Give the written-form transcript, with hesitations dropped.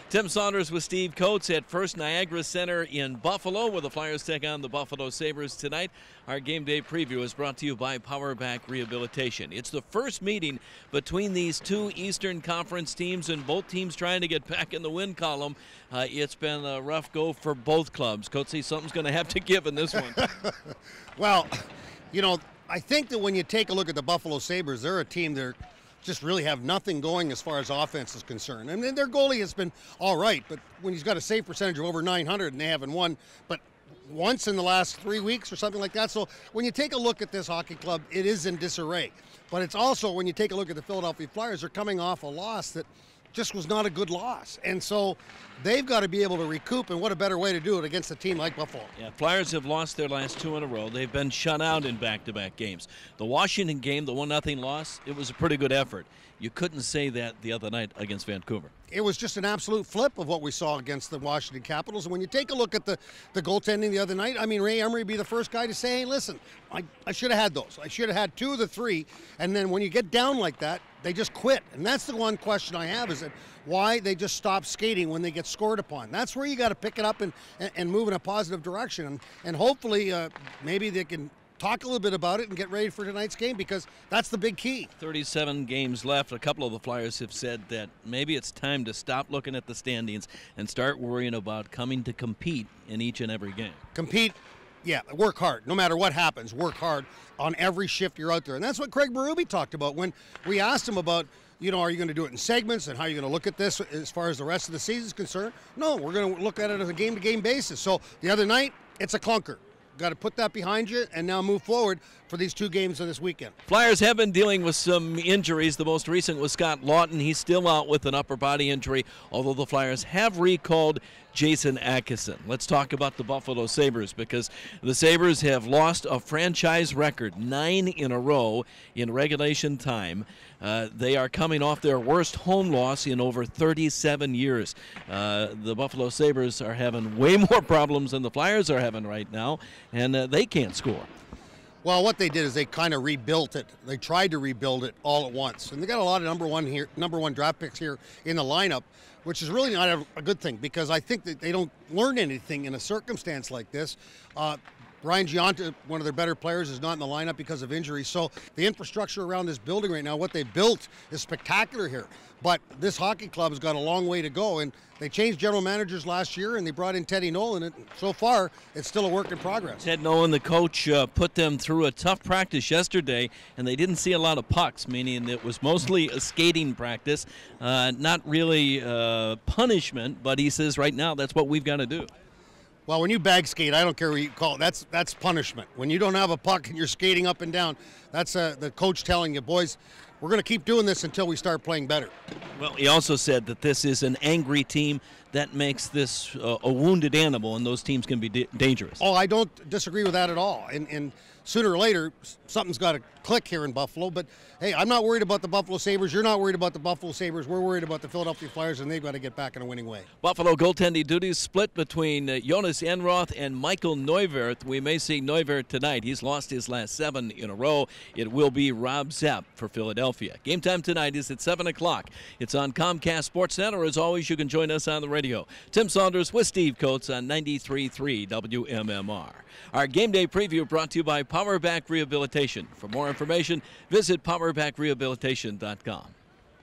Tim Saunders with Steve Coates at First Niagara Center in Buffalo, where the Flyers take on the Buffalo-Sabres tonight. Our game day preview is brought to you by Powerback Rehabilitation. It's the first meeting between these two Eastern Conference teams, and both teams trying to get back in the win column. It's been a rough go for both clubs. Coates, something's going to have to give in this one. Well, you know, I think that when you take a look at the Buffalo Sabres, they're a team that just really have nothing going as far as offense is concerned. I mean, their goalie has been all right, but when he's got a save percentage of over 900 and they haven't won but once in the last 3 weeks or something like that. So when you take a look at this hockey club, it is in disarray. But it's also, when you take a look at the Philadelphia Flyers, they're coming off a loss that just was not a good loss. And so they've got to be able to recoup, and what a better way to do it against a team like Buffalo. Yeah, Flyers have lost their last two in a row. They've been shut out in back-to-back games. The Washington game, the 1-0 loss, it was a pretty good effort. You couldn't say that the other night against Vancouver. It was just an absolute flip of what we saw against the Washington Capitals. And when you take a look at the goaltending the other night, I mean, Ray Emery would be the first guy to say, hey, listen, I should have had those. I should have had 2 of the 3. And then when you get down like that, they just quit. And that's the one question I have, is that why they just stop skating when they get scored upon. That's where you got to pick it up and move in a positive direction. And hopefully maybe they can talk a little bit about it and get ready for tonight's game, because that's the big key. 37 games left. A couple of the Flyers have said that maybe it's time to stop looking at the standings and start worrying about coming to compete in each and every game. Compete, yeah, work hard. No matter what happens, work hard on every shift you're out there. And that's what Craig Berube talked about when we asked him about, you know, are you going to do it in segments and how are you going to look at this as far as the rest of the season is concerned? No, we're going to look at it as a game-to-game basis. So the other night, it's a clunker. Got to put that behind you and now move forward for these 2 games of this weekend. Flyers have been dealing with some injuries. The most recent was Scott Lawton. He's still out with an upper body injury, although the Flyers have recalled Jason Atkinson. Let's talk about the Buffalo Sabres, because the Sabres have lost a franchise record 9 in a row in regulation time. They are coming off their worst home loss in over 37 years. The Buffalo Sabres are having way more problems than the Flyers are having right now, and they can't score. Well, what they did is they kind of rebuilt it. They tried to rebuild it all at once. And they got a lot of number one draft picks here in the lineup, which is really not a good thing, because I think that they don't learn anything in a circumstance like this. Ryan Giunta, one of their better players, is not in the lineup because of injury. So the infrastructure around this building right now, what they built, is spectacular here. But this hockey club has got a long way to go, and they changed general managers last year, and they brought in Teddy Nolan, and so far it's still a work in progress. Ted Nolan, the coach, put them through a tough practice yesterday, and they didn't see a lot of pucks, meaning it was mostly a skating practice, not really punishment, but he says right now that's what we've got to do. Well, when you bag skate, I don't care what you call it, that's punishment. When you don't have a puck and you're skating up and down, that's the coach telling you, boys, we're going to keep doing this until we start playing better. Well, he also said that this is an angry team. That makes this a wounded animal, and those teams can be dangerous. Oh, I don't disagree with that at all. And sooner or later, something's got to click here in Buffalo. But, hey, I'm not worried about the Buffalo Sabres. You're not worried about the Buffalo Sabres. We're worried about the Philadelphia Flyers, and they've got to get back in a winning way. Buffalo goaltending duties split between Jonas Enroth and Michael Neuwirth. We may see Neuwirth tonight. He's lost his last 7 in a row. It will be Rob Zepp for Philadelphia. Game time tonight is at 7 o'clock. It's on Comcast Sports Center. As always, you can join us on the radio. Tim Saunders with Steve Coates on 93.3 WMMR. Our game day preview brought to you by Powerback Rehabilitation. For more information, visit powerbackrehabilitation.com.